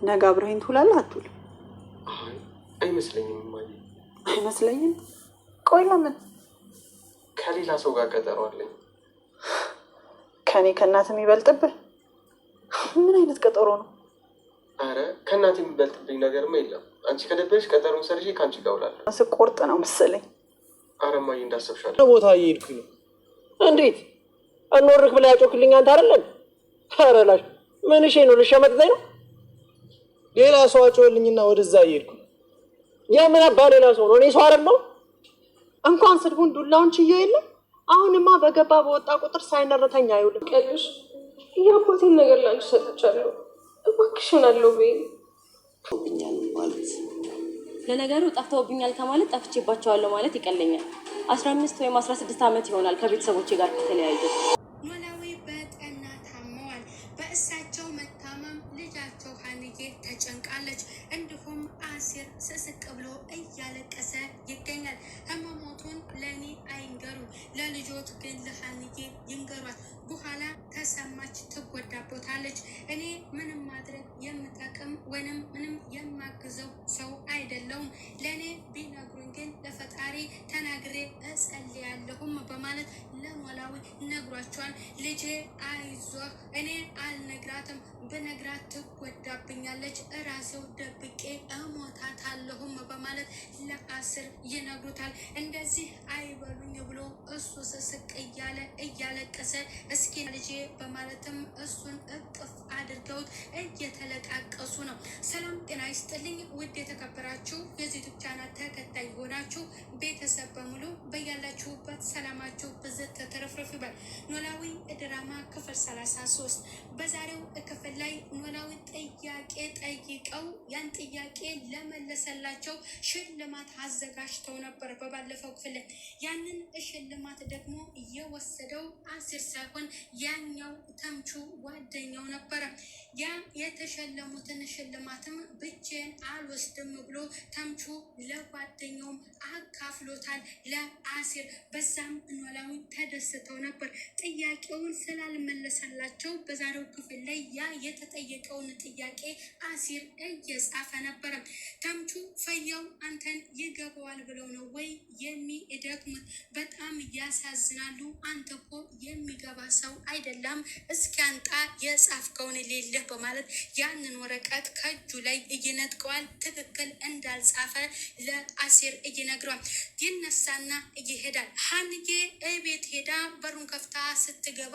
ነገ አብረኸኝ ትውላለህ አትውልም? አይመስለኝም እማዬ። አይመስለኝም? ቆይ ለምን? ከሌላ ሰው ጋር ቀጠሮ አለኝ። ከኔ ከእናት የሚበልጥብህ ምን አይነት ቀጠሮ ነው? አረ ከእናት የሚበልጥብኝ ነገርማ የለም። አንቺ ከደበረሽ ቀጠሮን ሰርዤ ከአንቺ ጋር እውላለሁ። ስቆርጥ ነው መሰለኝ። አረ እማዬ እንዳሰብሻለሁ። ቦታ እየሄድኩኝ ነው። እንዴት እንወርክ ብላ ያጮክልኝ አንተ አይደለም? ኧረ ላሽ ምን እሺ ነው? ልሸመጥጠኝ ነው? ሌላ ሰው አጮልኝና ወደዛ እየሄድኩ ነው። የምን አባ ሌላ ሰው ነው? እኔ ሰው አይደለሁ? እንኳን ስድቡን ዱላውን ችዬው የለም። አሁንማ በገባ በወጣ ቁጥር ሳይነረተኝ አይውልም። ቀልሽ የአባቴን ነገር ላንቺ ሰጥቻለሁ። እባክሽን አለው ቤት ብኛል ማለት ለነገሩ ጠፍተውብኛል ከማለት ጠፍቼባቸዋለሁ ማለት ይቀለኛል። 15 ወይም 16 ዓመት ይሆናል ከቤተሰቦቼ ጋር ከተለያዩ። ኖላዊ በጠና ታመዋል። በእሳቸው መታመም ልጃቸው ሀንዬ ተጨንቃለች። እንዲሁም አሲር ስስቅ ብሎ እያለቀሰ ይገኛል። ህመሞቱን ለእኔ አይንገሩም፣ ለልጆት ግን ለሀንዬ ይንገሯት። በኋላ ተሰማች ትጎዳቦታለች። እኔ ምንም ማድረግ የምጠቅም ወይንም ምንም የማግዘው ሰው አይደለውም። ለእኔ ቢነግሩኝ ግን ለፈጣሪ ተናግሬ እጸልያለሁም በማለት ለኖላዊ ነግሯቸዋል። ልጄ አይዞህ፣ እኔ አልነግራትም፣ ብነግራት ትጎዳብኛለች፣ እራሴው ደብቄ እሞታታለሁም በማለት ለአሲር ይነግሩታል። እንደዚህ አይበሉኝ ብሎ እሱ ስስቅ እያለ እያለቀሰ እስኪ ልጄ በማለትም እሱን እቅፍ አድርገውት እየተለቃቀሱ ነው። ሰላም ጤና ይስጥልኝ ውድ የተከበራችሁ የዚህ ዩቲዩብ ቻናል ተከታይ ሆናችሁ ቤተሰብ በሙሉ በያላችሁበት ሰላማችሁ ብዝት ተረፍረፍ ይበል። ኖላዊ ድራማ ክፍል 33 በዛሬው ክፍል ላይ ኖላዊ ጥያቄ ጠይቀው ያን ጥያቄ ለመለሰላቸው ሽልማት አዘጋጅተው ነበር። በባለፈው ክፍል ያንን ሽልማት ደግሞ የወሰደው አሲር ሳይሆን ያኛው ተምቹ ጓደኛው ነበረ። ያ የተሸለሙትን ሽልማትም ብቻዬን አልወስድም ብሎ ተምቹ ለጓደኛውም አካፍሎታል ለአሲር። በዛም ኖላዊ ተደስተው ነበር። ጥያቄውን ስላልመለሰላቸው በዛሬው ክፍል ላይ ያ የተጠየቀውን ጥያቄ አሲር እየጻፈ ነበረ። ተምቹ ፈያው አንተን ይገባዋል ብለው ነው ወይ የሚደክሙት? በጣም ያሳዝናሉ። አንተ እኮ የሚገባ ሰው አይደለም። እስኪ አንጣ የጻፍከውን ሌለህ በማለት ያንን ወረቀት ከእጁ ላይ እየነጥቀዋል። ትክክል እንዳልጻፈ ለአሲር እየነግሯል። ይነሳና ይሄዳል። ሀንዬ እቤት ሄዳ በሩን ከፍታ ስትገባ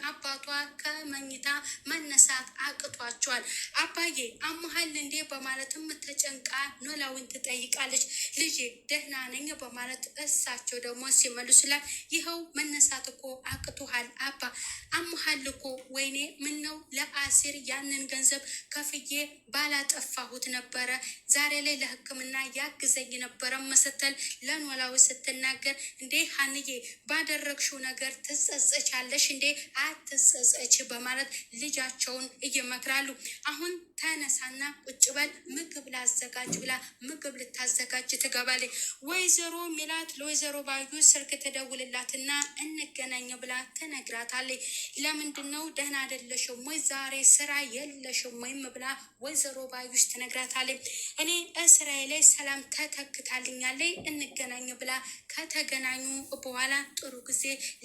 አባቷ ከመኝታ መነሳት አቅቷቸዋል። አባዬ አሞሃል እንዴ በማለትም ተጨንቃ ኖላዊን ትጠይቃለች። ልጄ ደህና ነኝ በማለት እሳቸው ደግሞ ሲመልሱላት ይኸው መነሳት እኮ አቅቶሃል አባ አሞሃል እኮ። ወይኔ ምን ነው ለአሲር ያንን ገንዘብ ከፍዬ ባላጠፋሁት ነበረ። ዛሬ ላይ ለሕክምና ያግዘኝ ነበረ ስትል ለኖላዊ ስትናገር እንዴ ሀንዬ ባደረግሽው ነገር ትጸጸቻለሽ እንዴ? አትጸጸች በማለት ልጃቸውን እየመክራሉ። አሁን ተነሳና ቁጭ በል ምግብ ላዘጋጅ ብላ ምግብ ልታዘጋጅ ትገባለች። ወይዘሮ ሚላት ለወይዘሮ ባዩ ስልክ ተደውልላትና እንገናኝ ብላ ትነግራታለች። ለምንድን ነው ደህና አይደለሽም ወይ ዛሬ ስራ የለሽም ወይም ብላ ወይዘሮ ባዩሽ ትነግራታለች። እኔ እስራኤል ላይ ሰላም ተተክታልኛለች እንገናኝ ብላ ከተገናኙ በኋላ ጥሩ ጊዜ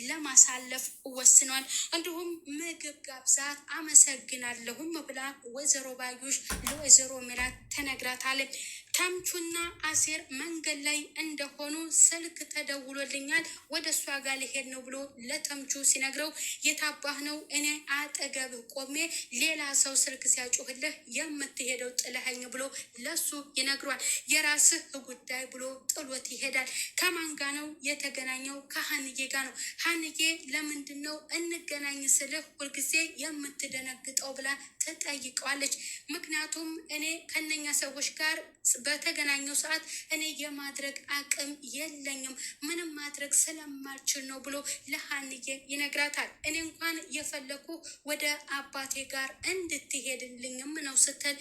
ለማሳለፍ ወስኗል። እንዲሁም ምግብ ጋብዛት አመሰግናለሁም ብላ ወይዘሮ ባዩሽ ለወይዘሮ ሚላት ትነግራታለች። ተምቹና አሲር መንገድ ላይ እንደሆኑ ስልክ ተደውሎልኛል ወደ እሷ ጋር ሊሄድ ነው ብሎ ለተምቹ ሲነግረው የታባህ ነው እኔ አጠገብህ ቆሜ ሌላ ሰው ስልክ ሲያጩህልህ የምትሄደው ጥለኸኝ ብሎ ለሱ ይነግሯል። የራስህ ጉዳይ ብሎ ጥሎት ይሄዳል። ከማን ጋ ነው የተገናኘው? ከሀንዬ ጋ ነው። ሀንዬ ለምንድን ነው እንገናኝ ስልህ ሁልጊዜ የምትደነግጠው ብላ ትጠይቀዋለች። ምክንያቱም እኔ ከነኛ ሰዎች ጋር በተገናኘው ሰዓት እኔ የማድረግ አቅም የለኝም፣ ምንም ማድረግ ስለማልችል ነው ብሎ ለሀንዬ ይነግራታል። እኔ እንኳን የፈለኩ ወደ አባቴ ጋር እንድትሄድልኝም ነው ስትል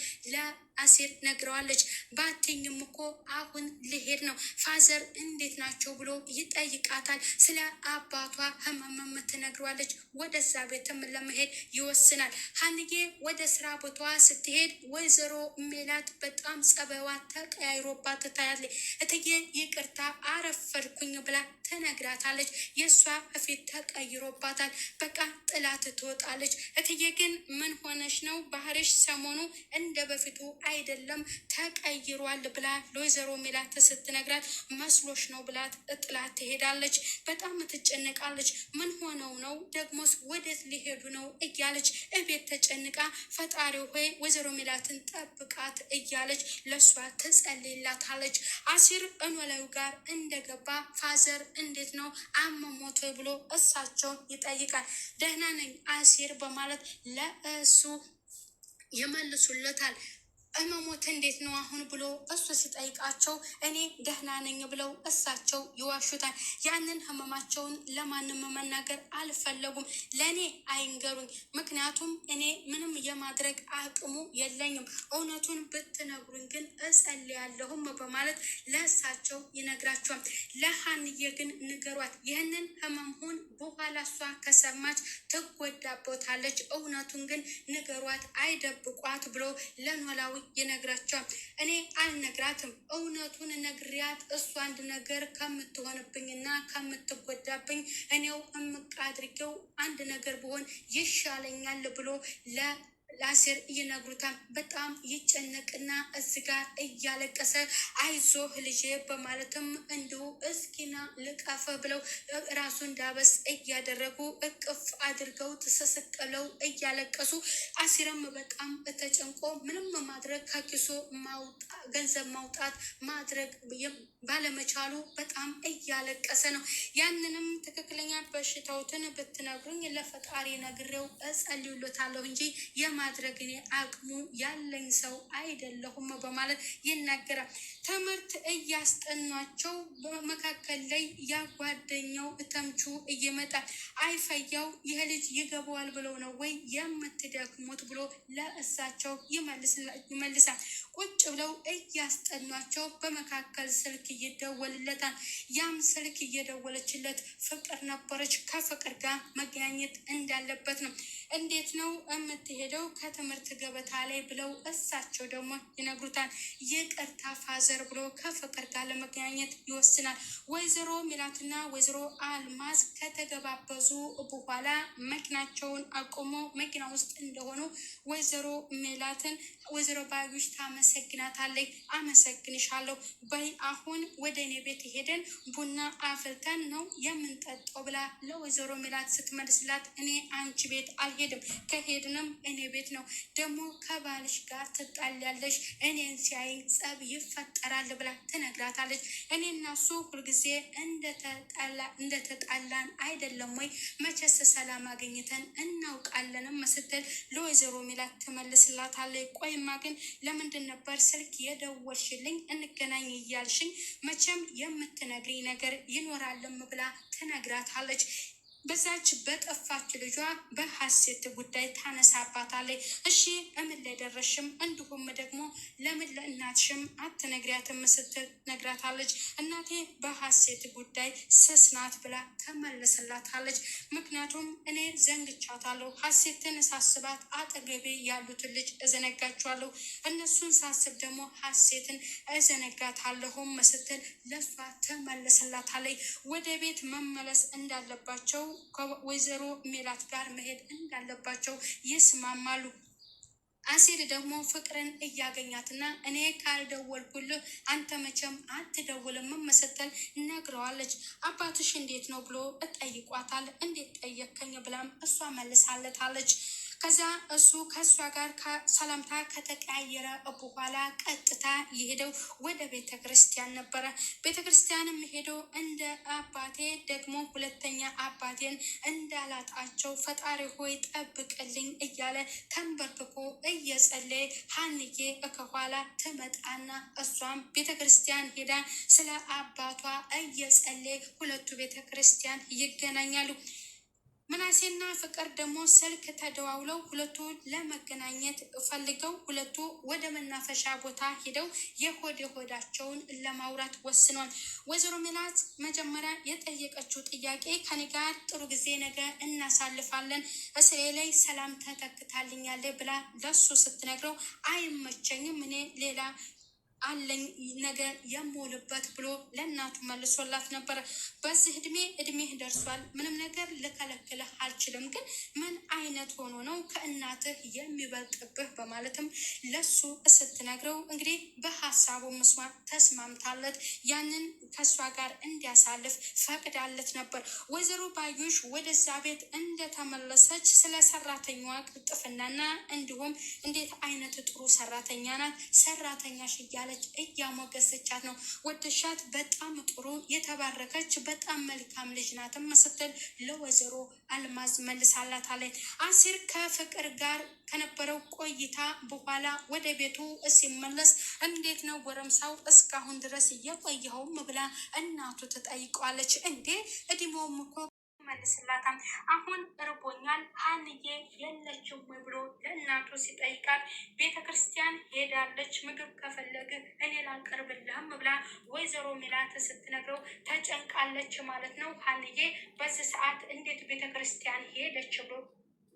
ለአሲር ነግረዋለች። ባትኝም እኮ አሁን ልሄድ ነው ፋዘር እንዴት ናቸው ብሎ ይጠይቃታል። ስለ አባቷ ህመምም ትነግረዋለች። ወደዛ ቤትም ለመሄድ ይወስናል። ሀንዬ ወደ ስራ ቦታዋ ስትሄድ ወይዘሮ ሜላት በጣም ጸባይዋ ተቀያይሮባት ታያለች። እትዬ ይቅርታ አረፈድኩኝ ብላ ትነግራታለች። የእሷ ፊት ተቀይሮባታል። በቃ ጥላት ትወጣለች። እትዬ ግን ምን ሆነሽ ነው? ባህርሽ ሰሞኑ እንደ በፊቱ አይደለም ተቀይሯል ብላ ለወይዘሮ ሜላት ስትነግራት መስሎሽ ነው ብላት ጥላት ትሄዳለች። በጣም ትጨነቃለች። ምን ሆነው ነው ደግሞስ ወዴት ሊሄዱ ነው እያለች እቤት ተጨንቃ ፈጣሪው ሆይ ወይዘሮ ሜላትን ጠብቃት እያለች ለእሷ ትጸልይላታለች። አሲር ኖላዊ ጋር እንደገባ ፋዘር እንዴት ነው አመሞቶ ብሎ እሳቸውን ይጠይቃል። ደህና ነኝ አሲር በማለት ለእሱ ይመልሱለታል። ህመሞት እንዴት ነው አሁን ብሎ እሱ ሲጠይቃቸው እኔ ደህና ነኝ ብለው እሳቸው ይዋሹታል። ያንን ህመማቸውን ለማንም መናገር አልፈለጉም። ለእኔ አይንገሩኝ፣ ምክንያቱም እኔ ምንም የማድረግ አቅሙ የለኝም። እውነቱን ብትነግሩኝ ግን እጸልያለሁም በማለት ለእሳቸው ይነግራቸዋል። ለሀንዬ ግን ንገሯት፣ ይህንን ህመምሁን በኋላ እሷ ከሰማች ትጎዳቦታለች። እውነቱን ግን ንገሯት፣ አይደብቋት ብሎ ለኖላዊ ይነግራቸዋል። እኔ አልነግራትም፣ እውነቱን ነግሪያት እሱ አንድ ነገር ከምትሆንብኝና ከምትጎዳብኝ እኔው እምቅ አድርጌው አንድ ነገር ብሆን ይሻለኛል ብሎ ለአሲር ይነግሩታል። በጣም ይጨነቅና እዚህ ጋር እያለቀሰ አይዞህ ልጄ በማለትም እንዲሁ እስኪና ልቀፍ ብለው ራሱ እንዳበስ እያደረጉ እቅፍ አድርገው ተሰስቅለው እያለቀሱ አሲርም በጣም ተጨንቆ ምንም ማድረግ ከኪሱ ገንዘብ ማውጣት ማድረግ ባለመቻሉ በጣም እያለቀሰ ነው። ያንንም ትክክለኛ በሽታውትን ብትነግሩኝ ለፈጣሪ ነግሬው እጸልዩለታለሁ እንጂ የማድረግ እኔ አቅሙ ያለኝ ሰው አይደለሁም በማለት ይናገራል። ትምህርት እያስጠኗቸው በመካከል ላይ ያጓደኛው ተምቹ እየመጣል። አይፈያው ይህ ልጅ ይገባዋል ብለው ነው ወይ የምትደክሙት ብሎ ለእሳቸው ይመልሳል። ቁጭ ብለው እያስጠኗቸው በመካከል ስልክ ይደወልለታል። ያም ስልክ እየደወለችለት ፍቅር ነበረች። ከፍቅር ጋር መገናኘት እንዳለበት ነው። እንዴት ነው የምትሄደው ከትምህርት ገበታ ላይ ብለው እሳቸው ደግሞ ይነግሩታል። ይቅርታ ፋዘር ብሎ ከፍቅር ጋር ለመገናኘት ይወስናል። ወይዘሮ ሜላትና ወይዘሮ አልማዝ ከተገባበዙ በኋላ መኪናቸውን አቁሞ መኪና ውስጥ እንደሆኑ ወይዘሮ ሜላትን ወይዘሮ ባዩሽ ታመሰግናታለች። አመሰግንሻለሁ፣ በይ አሁን ወደ እኔ ቤት ሄደን ቡና አፍልተን ነው የምንጠጣው ብላ ለወይዘሮ ሜላት ስትመልስላት እኔ አንቺ ቤት አልሄድም፣ ከሄድንም እኔ ቤት ነው፣ ደግሞ ከባልሽ ጋር ትጣላለሽ፣ እኔን ሲያይኝ ጸብ ይፈጠራል ብላ ትነግራታለች። እኔ እና እሱ ሁልጊዜ እንደተጣላን አይደለም ወይ? መቼስ ሰላም አገኝተን እናውቃለንም ስትል ለወይዘሮ ሜላት ትመልስላታለች። ቆይማ ግን ለምንድን ነበር ስልክ የደወልሽልኝ? እንገናኝ እያልሽኝ መቼም የምትነግሪኝ ነገር ይኖራልም ብላ ትነግራታለች። በዛች በጠፋች ልጇ በሀሴት ጉዳይ ታነሳባታለች። እሺ እምን ላይ ደረሽም? እንዲሁም ደግሞ ለምን ለእናትሽም አትነግሪያትም ስትል ነግራታለች። እናቴ በሀሴት ጉዳይ ስስ ናት ብላ ተመልስላታለች። ምክንያቱም እኔ ዘንግቻታለሁ፣ ሀሴትን ሳስባት አጠገቤ ያሉትን ልጅ እዘነጋቸዋለሁ፣ እነሱን ሳስብ ደግሞ ሀሴትን እዘነጋታለሁም ስትል ለሷ ተመልስላታለች። ወደ ቤት መመለስ እንዳለባቸው ከወይዘሮ ሜላት ጋር መሄድ እንዳለባቸው ይስማማሉ። አሲር ደግሞ ፍቅርን እያገኛትና እኔ ካልደወልኩልህ አንተ መቼም አትደውልም ስትል ነግረዋለች። አባትሽ እንዴት ነው ብሎ እጠይቋታል። እንዴት ጠየከኝ ብላም እሷ መልሳለታለች። ከዛ እሱ ከእሷ ጋር ሰላምታ ከተቀያየረ በኋላ ቀጥታ የሄደው ወደ ቤተ ክርስቲያን ነበረ። ቤተ ክርስቲያንም ሄደው እንደ አባቴ ደግሞ ሁለተኛ አባቴን እንዳላጣቸው ፈጣሪ ሆይ ጠብቅልኝ እያለ ተንበርክኮ እየጸለየ ሀንዬ ከኋላ ትመጣና እሷም ቤተ ክርስቲያን ሄዳ ስለ አባቷ እየጸለየ ሁለቱ ቤተ ክርስቲያን ይገናኛሉ። ምናሴና ፍቅር ደግሞ ስልክ ተደዋውለው ሁለቱ ለመገናኘት ፈልገው ሁለቱ ወደ መናፈሻ ቦታ ሄደው የሆዳቸውን ለማውራት ወስኗል። ወይዘሮ ሜላት መጀመሪያ የጠየቀችው ጥያቄ ከኔ ጋር ጥሩ ጊዜ ነገ እናሳልፋለን፣ እስሬ ላይ ሰላም ተተክታልኛለ ብላ ለሱ ስትነግረው አይመቸኝም፣ እኔ ሌላ አለኝ ነገ የምውልበት ብሎ ለእናቱ መልሶላት ነበረ። በዚህ እድሜህ ደርሷል፣ ምንም ነገር ልከለክልህ አልችልም፣ ግን ምን አይነት ሆኖ ነው ከእናትህ የሚበልጥብህ በማለትም ለሱ ስትነግረው እንግዲህ በሀሳቡ ምስማ ተስማምታለት ያንን ከእሷ ጋር እንዲያሳልፍ ፈቅዳለት ነበር። ወይዘሮ ባዩሽ ወደዛ ቤት እንደተመለሰች ስለ ሰራተኛዋ ቅልጥፍናና እንዲሁም እንዴት አይነት ጥሩ ሰራተኛ ናት ሰራተኛሽ እያለ እያሞገሰቻት ነው። ወደሻት በጣም ጥሩ የተባረከች በጣም መልካም ልጅ ናትም ስትል ለወይዘሮ አልማዝ መልሳላታለች። አሲር ከፍቅር ጋር ከነበረው ቆይታ በኋላ ወደ ቤቱ ሲመለስ እንዴት ነው ጎረምሳው እስካሁን ድረስ እየቆየኸውም ብላ እናቱ ትጠይቀዋለች። እንዴ እድሜውም እኮ መልስላታም አሁን እርቦኛል ሀንዬ የለችም ወይ ብሎ ለእናቱ ሲጠይቃት ቤተ ክርስቲያን ሄዳለች፣ ምግብ ከፈለግ እኔ ላቀርብልህም ብላ ወይዘሮ ሜላት ስትነግረው ተጨንቃለች ማለት ነው። ሀንዬ በዚህ ሰዓት እንዴት ቤተ ክርስቲያን ሄደች ብሎ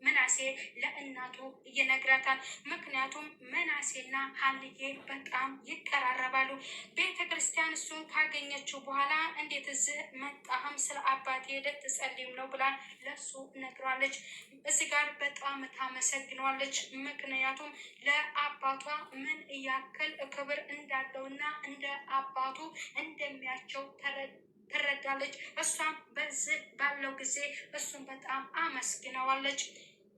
ምናሴ ለእናቱ ይነግራታል። ምክንያቱም ምናሴና ሀንዬ በጣም ይቀራረባሉ። ቤተ ክርስቲያን እሱን ካገኘችው በኋላ እንዴት እዚህ መጣህም ስለ አባቴ ልትጸልይም ነው ብላ ለሱ ነግሯለች። እዚህ ጋር በጣም ታመሰግነዋለች። ምክንያቱም ለአባቷ ምን ያክል ክብር እንዳለውና እንደ አባቱ እንደሚያቸው ትረዳለች። እሷም በዚህ ባለው ጊዜ እሱን በጣም አመስግነዋለች።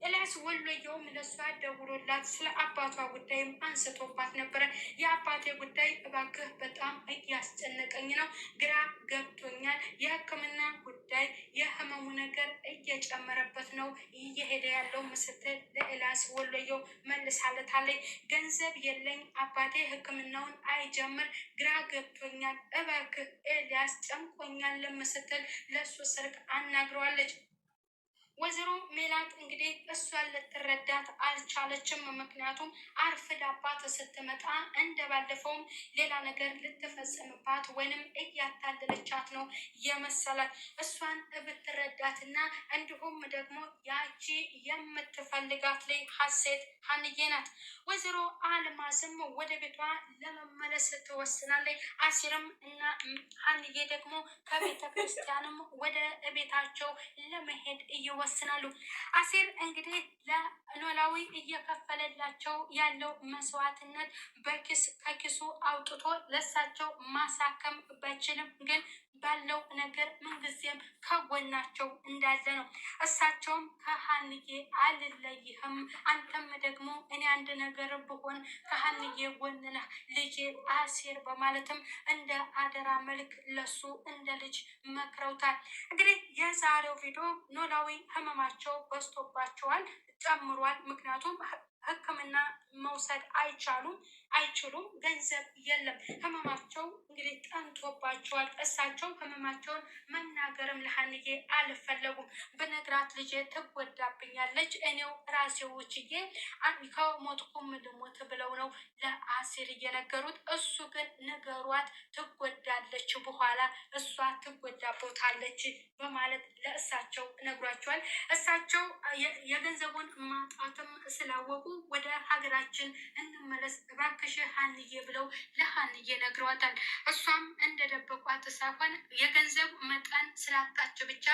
ኤልያስ ወሎየውም ለሷ ደውሎላት ስለ አባቷ ጉዳይም አንስቶባት ነበረ። የአባቴ ጉዳይ እባክህ በጣም እያስጨነቀኝ ነው፣ ግራ ገብቶኛል፣ የሕክምና ጉዳይ የህመሙ ነገር እየጨመረበት ነው እየሄደ ያለው ስትል ለኤልያስ ወሎየው መልሳለታለች። ገንዘብ የለኝ አባቴ ሕክምናውን አይጀምር፣ ግራ ገብቶኛል፣ እባክህ ኤልያስ ጨንቆኛል ስትል ለሱ ስልክ አናግረዋለች። ወይዘሮ ሜላት እንግዲህ እሷን ልትረዳት አልቻለችም። ምክንያቱም አርፍዳባት ስትመጣ እንደ ባለፈውም ሌላ ነገር ልትፈጽምባት ወይንም እያታለለቻት ነው የመሰላት። እሷን ብትረዳትና እንዲሁም ደግሞ ያቺ የምትፈልጋት ላይ ሀሴት ሀንዬ ናት። ወይዘሮ አልማዝም ወደ ቤቷ ለመመለስ ትወስናለች። አሲርም እና ሀንዬ ደግሞ ከቤተ ክርስቲያንም ወደ ቤታቸው ለመሄድ እየወሰናሉ። አሲር እንግዲህ ለኖላዊ እየከፈለላቸው ያለው መስዋዕትነት ከኪሱ አውጥቶ ለሳቸው ማሳከም ባይችልም ግን ባለው ነገር ምንጊዜም ከጎናቸው እንዳለ ነው። እሳቸውም ከሀንዬ አልለይህም፣ አንተም ደግሞ እኔ አንድ ነገር ብሆን ከሀንዬ ጎን ነህ ልጄ አሲር በማለትም እንደ አደራ መልክ ለሱ እንደ ልጅ መክረውታል። እንግዲህ የዛሬው ቪዲዮ ኖላዊ ህመማቸው በዝቶባቸዋል፣ ጨምሯል። ምክንያቱም ሕክምና መውሰድ አይችሉም፣ ገንዘብ የለም። ህመማቸው እንግዲህ ጠንቶባቸዋል። እሳቸው ህመማቸውን መናገርም ለሀንዬ አልፈለጉም። በነግራት ልጄ ትጎዳብኛለች፣ እኔው ራሴው ውችዬ ከሞትኩም ልሞት ብለው ነው ለአሲር እየነገሩት። እሱ ግን ንገሯት ትጎዳለች፣ በኋላ እሷ ትጎዳቦታለች በማለት ለእሳቸው ነግሯቸዋል። እሳቸው የገንዘቡን ማጣትም ስላወቁ ወደ ሀገራችን እንመለስ እባክሽ ሀንዬ ብለው ለሀንዬ ነግረዋታል። እሷም እንደደበቋት ሳይሆን የገንዘብ መጠን ስላጣች ብቻ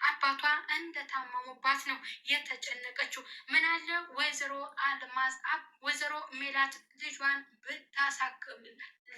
አባቷ እንደታመሙባት ነው የተጨነቀችው። ምናለ ወይዘሮ አልማዝ ወይዘሮ ሜላት ልጇን ብታሳክም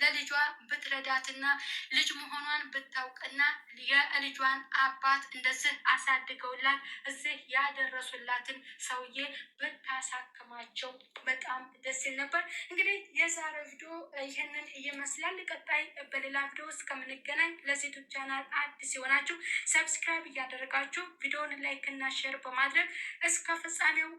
ለልጇ ብትረዳትና ልጅ መሆኗን ብታውቅና የልጇን አባት እንደዚህ አሳድገውላት እዚህ ያደረሱላትን ሰውዬ ብታሳክማቸው በጣም ደስ ይል ነበር። እንግዲህ የዛሬው ቪዲዮ ይህንን ይመስላል። ቀጣይ በሌላ ቪዲዮ እስከምንገናኝ ለዚህ ዩቲዩብ ቻናል አዲስ የሆናችሁ ሰብስክራይብ እያደረጋችሁ ቪዲዮውን ላይክ እና ሼር በማድረግ እስከ ፍጻሜው